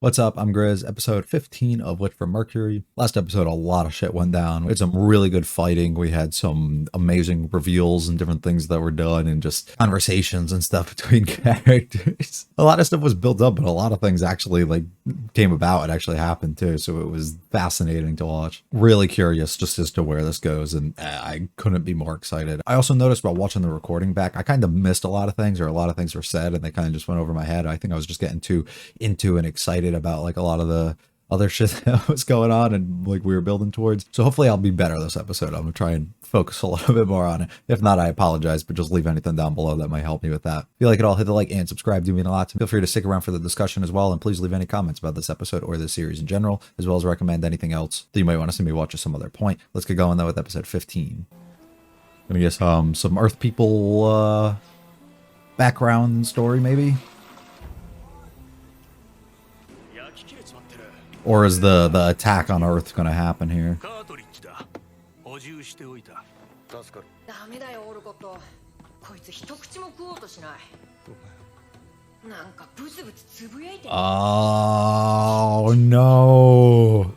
What's up? I'm Grizz, episode 15 of Witch from Mercury. Last episode, a lot of shit went down. We had some really good fighting. We had some amazing reveals and different things that were done and just conversations and stuff between characters. A lot of stuff was built up, but a lot of things actually came about. It actually happened too, so it was fascinating to watch. Really curious just as to where this goes, and I couldn't be more excited. I also noticed while watching the recording back, I kind of missed a lot of things, or a lot of things were said and they kind of just went over my head. I think I was just getting too into and excited about like a lot of the other shit that was going on and like we were building towards. So hopefully I'll be better this episode. I'm gonna try and focus a little bit more on it. If not, I apologize, but just leave anything down below that might help me with that. If you like it all, hit the like and subscribe, do mean a lot. Feel free to stick around for the discussion as well, and please leave any comments about this episode or this series in general, as well as recommend anything else that you might want to see me watch at some other point. Let's get going though with episode 15. Gonna get some Earth people background story maybe. Or is the attack on Earth going to happen here? Oh no!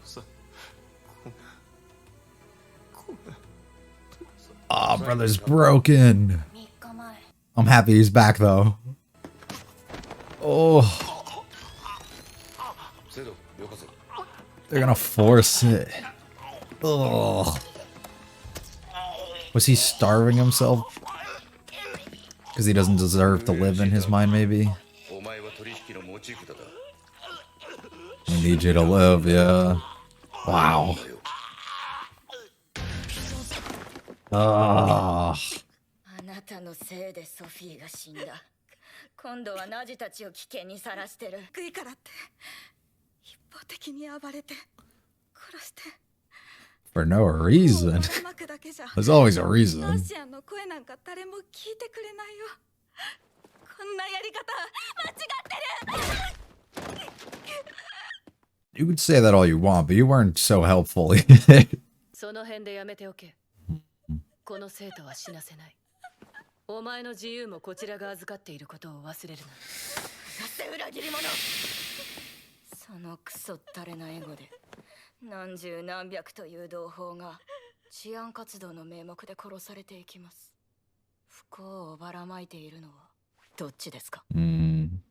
Oh, brother's broken. I'm happy he's back though. Oh. They're gonna force it. Ugh. Was he starving himself? Because he doesn't deserve to live in his mind, maybe? I need you to live, yeah. Wow. Ah. For no reason. There's always a reason. You could say that all you want, but you weren't so helpful.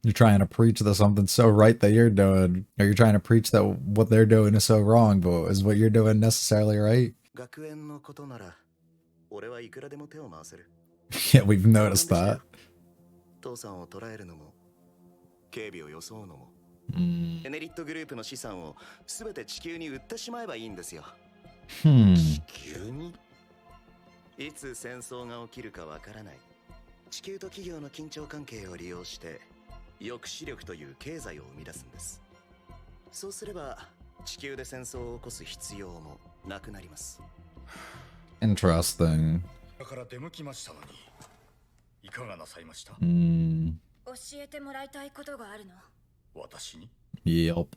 You're trying to preach that something's so right that you're doing, or you're trying to preach that what they're doing is so wrong, but is what you're doing necessarily right? Yeah, we've noticed that. Interesting. Yep.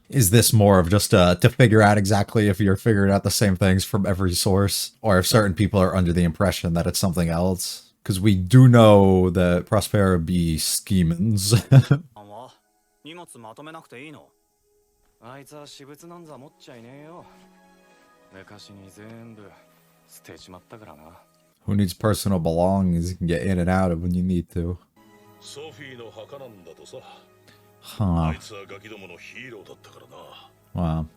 Is this more of just to figure out exactly if you're figuring out the same things from every source, or if certain people are under the impression that it's something else? Because we do know that Prospera be schemins. Who needs personal belongings? You can get in and out of when you need to. Huh. Wow.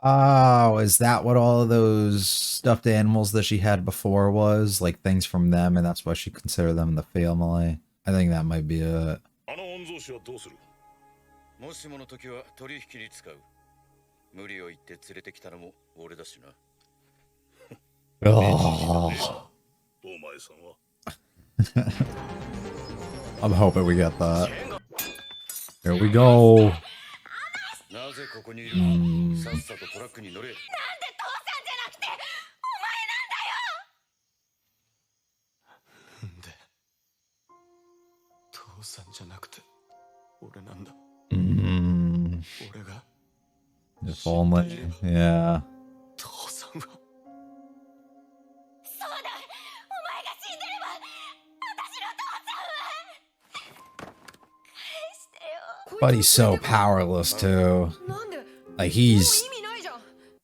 Oh, is that what all of those stuffed animals that she had before was? Like things from them, and that's why she considered them the family? I think that might be it. Oh. I'm hoping we get that. Here we go. If only, yeah. But he's so powerless too. Like he's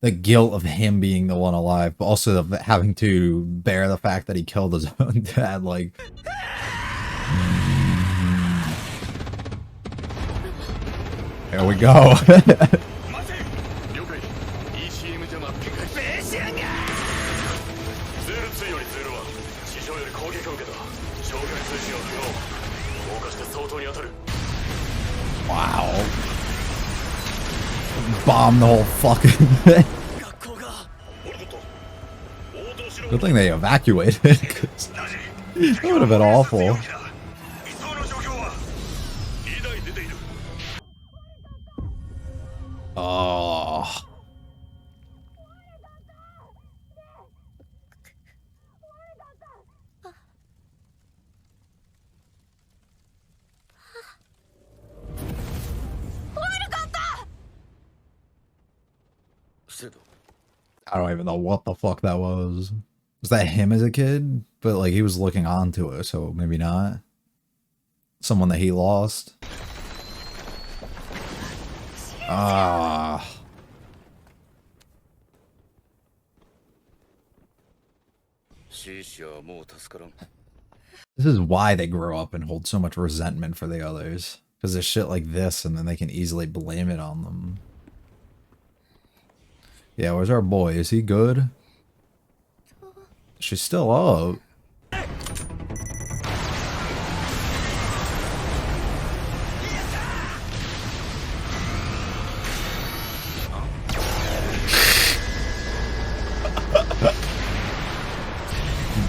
the guilt of him being the one alive, but also of having to bear the fact that he killed his own dad. Like, there we go. Wow. Bomb the whole fucking thing. Good thing they evacuated, 'cause that would have been awful. Oh. I don't even know what the fuck that was. Was that him as a kid? But like he was looking onto it, so maybe not. Someone that he lost. Ah. This is why they grow up and hold so much resentment for the others. Because there's shit like this and then they can easily blame it on them. Yeah, where's our boy? Is he good? She's still up.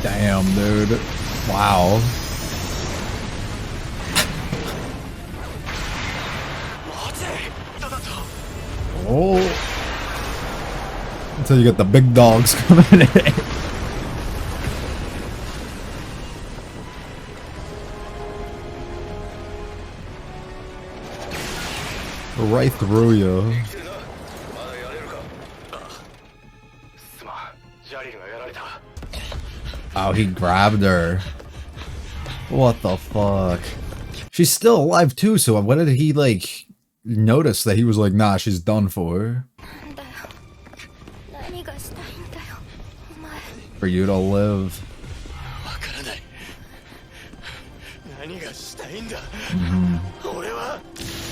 Damn, dude. Wow. Oh. Until you get the big dogs coming in. Right through you. Oh, he grabbed her. What the fuck? She's still alive too, so what did he, like, notice that he was like, nah, she's done for? For you to live.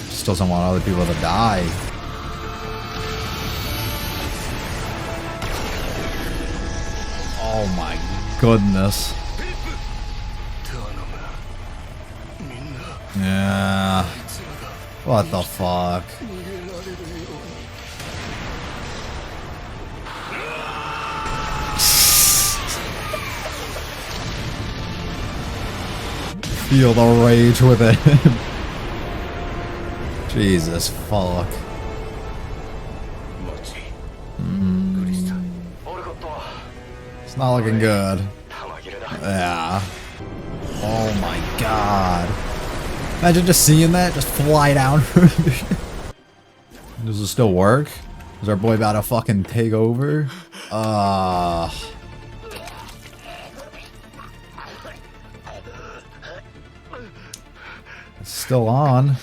Just doesn't want other people to die. Oh my goodness. Yeah. What the fuck? Feel the rage with it. Jesus fuck. It's not looking good. Yeah. Oh my god. Imagine just seeing that just fly down. Does it still work? Is our boy about to fucking take over? It's still on.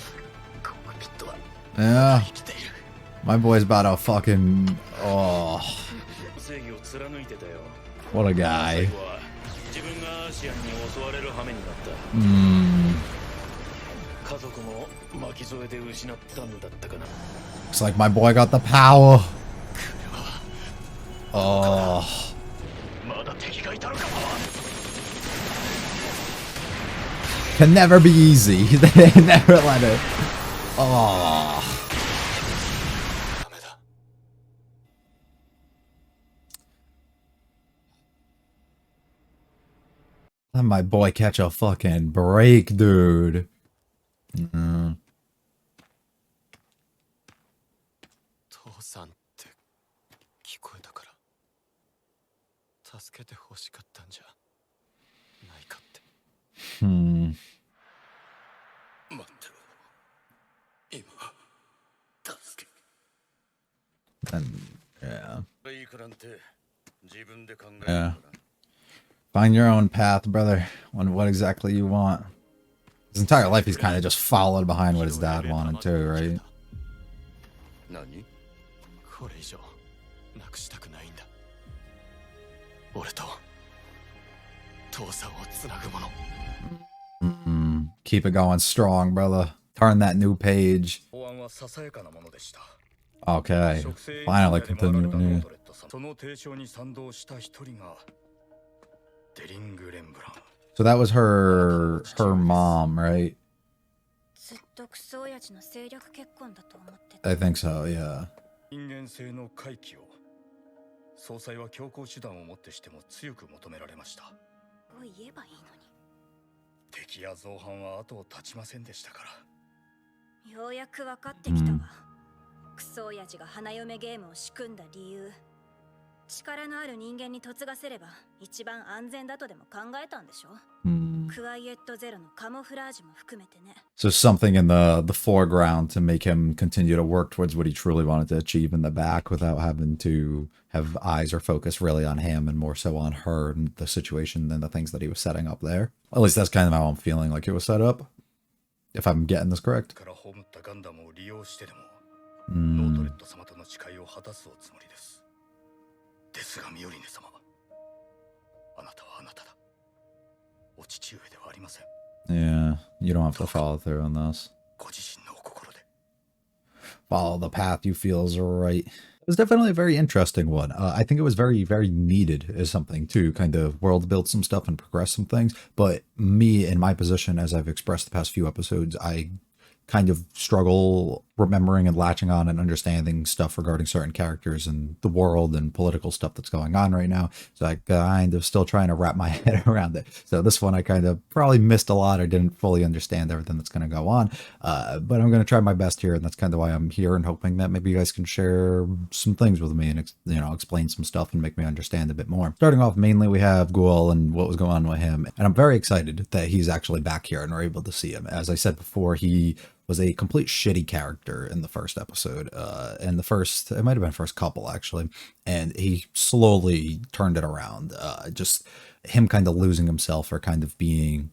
Yeah. My boy's about to fucking... Oh. What a guy. Looks like my boy got the power. Oh. Can never be easy. They never let it. Oh. Let my boy catch a fucking break, dude. And, yeah. Yeah. Find your own path, brother, on what exactly you want. His entire life he's kind of just followed behind what his dad wanted too, right? 何これ以上なくしたくないんだ俺と父さんをつなぐもの Keep it going strong, brother. Turn that new page. 法案はささやかなものでした Okay, finally continuing. その提唱に賛同した一人がデリング・レンブラン So that was her mom, right? ずっとクソ親父の政略結婚だと思ってた。 I think so, yeah. 人間性の回帰を総裁は強硬手段をもってしても強く求められましたこう言えばいいのに。敵や造反は後を絶ちませんでしたからようやく分かってきたわ。クソ親父が花嫁ゲームを仕組んだ理由。力のある人間に嫁がせれば一番安全だとでも考えたんでしょ。クワイエットゼロのカモフラージュも含めてね。 So something in the foreground to make him continue to work towards what he truly wanted to achieve in the back without having to have eyes or focus really on him and more so on her and the situation and the things that he was setting up there. At least that's kind of how I'm feeling like it was set up. If I'm getting this correct. から葬ったガンダムを利用してでもノートレット様との誓いを果たすおつもりですですがミオリネ様あなたはあなただお父上ではありません Yeah, you don't have to follow through on this. ご自身のお心で Follow the path you feel is right. It was definitely a very interesting one. I think it was very, very needed as something to kind of world build some stuff and progress some things. But me, in my position, as I've expressed the past few episodes, I kind of struggle remembering and latching on and understanding stuff regarding certain characters and the world and political stuff that's going on right now. So I kind of still trying to wrap my head around it. So this one I kind of probably missed a lot or didn't fully understand everything that's going to go on. But I'm going to try my best here, and that's kind of why I'm here and hoping that maybe you guys can share some things with me and explain some stuff and make me understand a bit more. Starting off, mainly we have Guel and what was going on with him, and I'm very excited that he's actually back here and we're able to see him. As I said before, he was a complete shitty character in the first episode, and it might have been first couple actually, and he slowly turned it around. Just him kind of losing himself or kind of being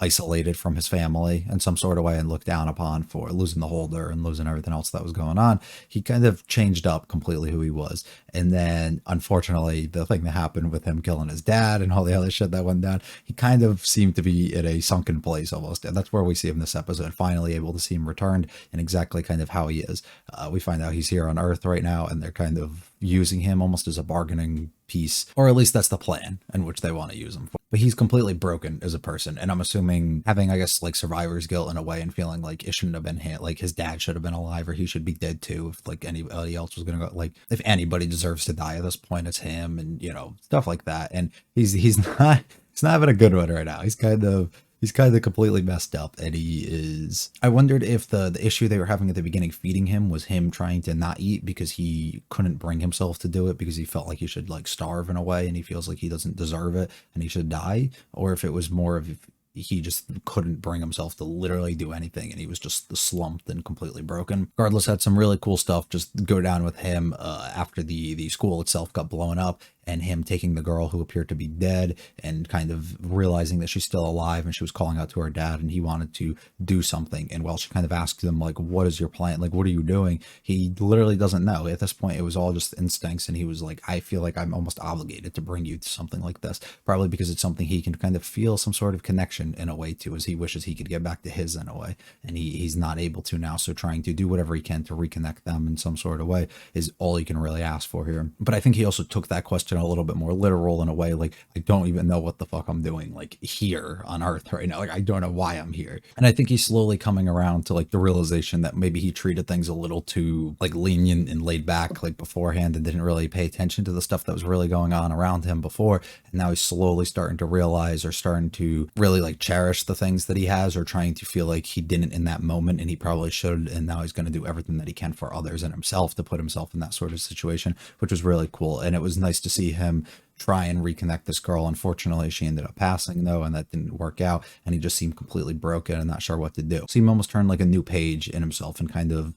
isolated from his family in some sort of way and looked down upon for losing the holder and losing everything else that was going on. He kind of changed up completely who he was. And then unfortunately, the thing that happened with him killing his dad and all the other shit that went down, he kind of seemed to be in a sunken place almost. And that's where we see him this episode, finally able to see him returned and exactly kind of how he is. We find out he's here on Earth right now, and they're kind of using him almost as a bargaining piece, or at least that's the plan in which they want to use him for. But he's completely broken as a person, and I'm assuming having, I guess, like survivor's guilt in a way and feeling like it shouldn't have been him, like his dad should have been alive or he should be dead too if like anybody else was gonna go, like if anybody deserves to die at this point it's him, and stuff like that. And he's not having a good one right now. He's kind of completely messed up, and he is. I wondered if the issue they were having at the beginning feeding him was him trying to not eat because he couldn't bring himself to do it because he felt like he should like starve in a way and he feels like he doesn't deserve it and he should die, or if it was more of he just couldn't bring himself to literally do anything and he was just slumped and completely broken. Regardless, had some really cool stuff just go down with him after the school itself got blown up, and him taking the girl who appeared to be dead and kind of realizing that she's still alive, and she was calling out to her dad and he wanted to do something. And while she kind of asked him like, what is your plan? Like, what are you doing? He literally doesn't know. At this point, it was all just instincts, and he was like, I feel like I'm almost obligated to bring you to something like this, probably because it's something he can kind of feel some sort of connection in a way to, as he wishes he could get back to his in a way, and he's not able to now. So trying to do whatever he can to reconnect them in some sort of way is all he can really ask for here. But I think he also took that question a little bit more literal in a way, like, I don't even know what the fuck I'm doing like here on Earth right now. Like, I don't know why I'm here. And I think he's slowly coming around to like the realization that maybe he treated things a little too like lenient and laid back like beforehand and didn't really pay attention to the stuff that was really going on around him before. And now he's slowly starting to realize or starting to really like cherish the things that he has, or trying to feel like he didn't in that moment and he probably should. And now he's going to do everything that he can for others and himself to put himself in that sort of situation, which was really cool. And it was nice to see him try and reconnect this girl. Unfortunately, she ended up passing though, and that didn't work out, and he just seemed completely broken and not sure what to do. So he almost turned like a new page in himself and kind of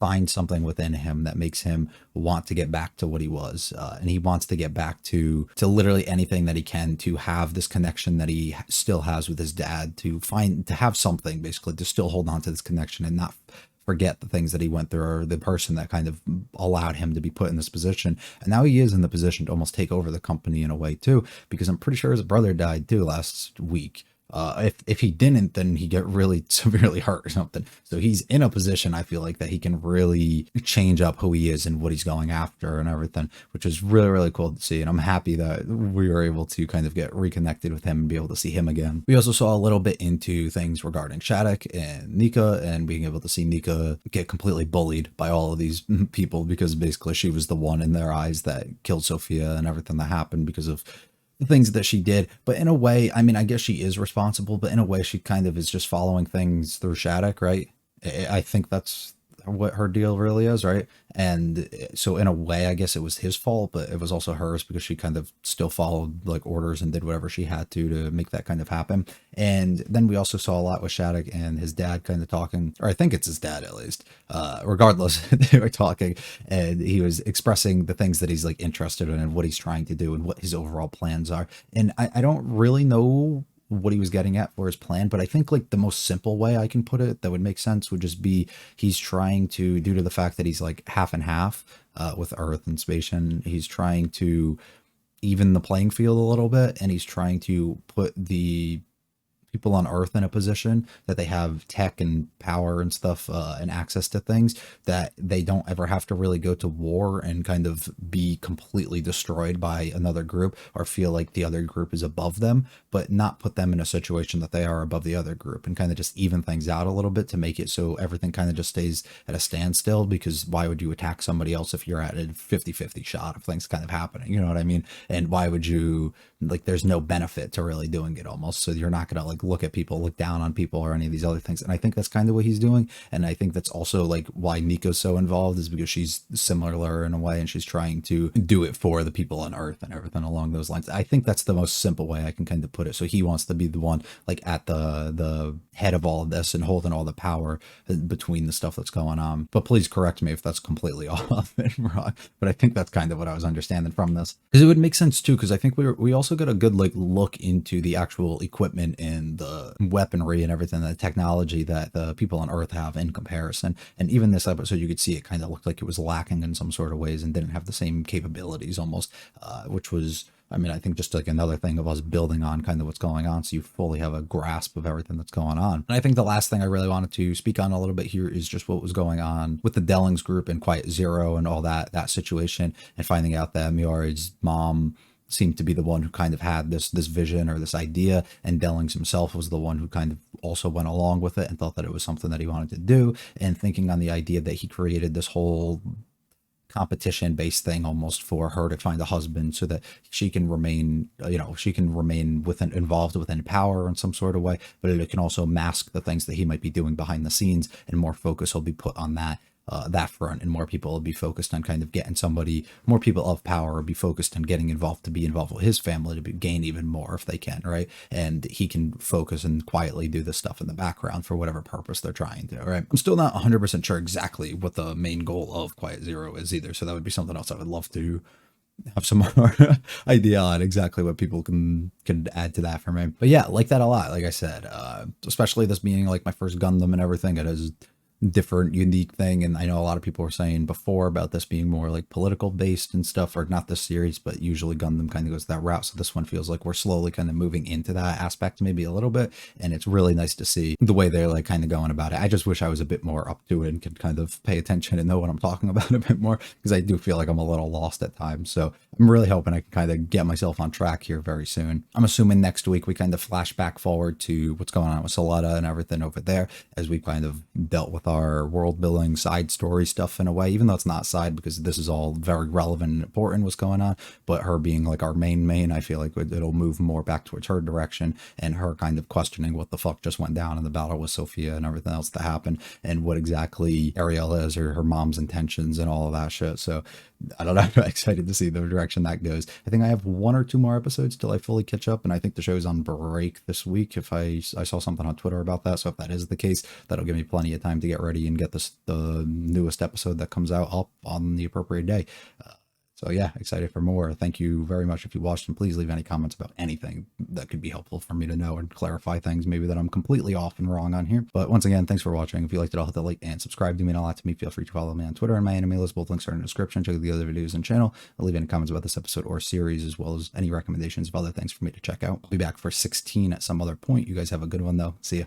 finds something within him that makes him want to get back to what he was, and he wants to get back to literally anything that he can to have this connection that he still has with his dad, to have something basically to still hold on to this connection and not forget the things that he went through, or the person that kind of allowed him to be put in this position. And now he is in the position to almost take over the company in a way too, because I'm pretty sure his brother died too last week. If he didn't, then he get really severely hurt or something. So he's in a position, I feel like, that he can really change up who he is and what he's going after and everything, which is really, really cool to see. And I'm happy that we were able to kind of get reconnected with him and be able to see him again. We also saw a little bit into things regarding Shattuck and Nika, and being able to see Nika get completely bullied by all of these people, because basically she was the one in their eyes that killed Sophia and everything that happened because of the things that she did. But in a way, I mean, I guess she is responsible, but in a way she kind of is just following things through Shattuck, right? I think that's what her deal really is, right? And so in a way, I guess it was his fault, but it was also hers, because she kind of still followed like orders and did whatever she had to make that kind of happen. And then we also saw a lot with Shattuck and his dad kind of talking, or I think it's his dad at least, regardless, they were talking, and he was expressing the things that he's like interested in and what he's trying to do and what his overall plans are. And I don't really know what he was getting at for his plan, but I think like the most simple way I can put it that would make sense would just be he's trying to, due to the fact that he's like half and half with Earth and space, and he's trying to even the playing field a little bit, and he's trying to put the people on Earth in a position that they have tech and power and stuff and access to things that they don't ever have to really go to war and kind of be completely destroyed by another group or feel like the other group is above them, but not put them in a situation that they are above the other group, and kind of just even things out a little bit to make it so everything kind of just stays at a standstill. Because why would you attack somebody else if you're at a 50-50 shot of things kind of happening? You know what I mean? And why would you, like, there's no benefit to really doing it almost. So you're not going to like look at people, look down on people, or any of these other things. And I think that's kind of what he's doing. And I think that's also like why Nico's so involved, is because she's similar in a way, and she's trying to do it for the people on Earth and everything along those lines. I think that's the most simple way I can kind of put it. So he wants to be the one like at the head of all of this and holding all the power between the stuff that's going on. But please correct me if that's completely off and wrong. But I think that's kind of what I was understanding from this, because it would make sense too. Because I think we also got a good like look into the actual equipment and the weaponry and everything, the technology that the people on Earth have in comparison. And even this episode, you could see it kind of looked like it was lacking in some sort of ways and didn't have the same capabilities almost, which was, I mean, I think just like another thing of us building on kind of what's going on, so you fully have a grasp of everything that's going on. And I think the last thing I really wanted to speak on a little bit here is just what was going on with the Dellings group and Quiet Zero and all that situation, and finding out that Miori's mom seemed to be the one who kind of had this vision or this idea, and Dellings himself was the one who kind of also went along with it and thought that it was something that he wanted to do, and thinking on the idea that he created this whole competition based thing almost for her to find a husband so that she can remain, involved within power in some sort of way, but it can also mask the things that he might be doing behind the scenes, and more focus will be put on that front, and more people will be focused on kind of getting more people of power will be focused on getting involved, to be involved with his family, to gain even more if they can, right? And he can focus and quietly do this stuff in the background for whatever purpose they're trying to, right? I'm still not 100% sure exactly what the main goal of Quiet Zero is either, so that would be something else I would love to have some more idea on exactly what people can add to that for me. But yeah, like that a lot, like I said, especially this being like my first Gundam and everything. It is different, unique thing, and I know a lot of people were saying before about this being more like political based and stuff, or not this series, but usually Gundam kind of goes that route. So this one feels like we're slowly kind of moving into that aspect maybe a little bit, and it's really nice to see the way they're like kind of going about it. I just wish I was a bit more up to it and could kind of pay attention and know what I'm talking about a bit more, because I do feel like I'm a little lost at times. So I'm really hoping I can kind of get myself on track here very soon. I'm assuming next week we kind of flash back forward to what's going on with Soletta and everything over there, as we kind of dealt with our world building side story stuff in a way, even though it's not side, because this is all very relevant and important what's going on. But her being like our main, I feel like it'll move more back towards her direction, and her kind of questioning what the fuck just went down in the battle with Sophia and everything else that happened, and what exactly Ariel is, or her mom's intentions and all of that shit. So I don't know, I'm excited to see the direction that goes. I think I have 1 or 2 more episodes till I fully catch up, and I think the show's on break this week. If I saw something on Twitter about that, so if that is the case, that'll give me plenty of time to get ready and get the newest episode that comes out up on the appropriate day. So yeah, excited for more. Thank you very much if you watched, and please leave any comments about anything that could be helpful for me to know and clarify things maybe that I'm completely off and wrong on here. But once again, thanks for watching. If you liked it, I'll hit the like and subscribe to me and all that to me. Feel free to follow me on Twitter and my anime list. Both links are in the description. Check out the other videos and channel. I'll leave any comments about this episode or series, as well as any recommendations of other things for me to check out. I'll be back for 16 at some other point. You guys have a good one though. See ya.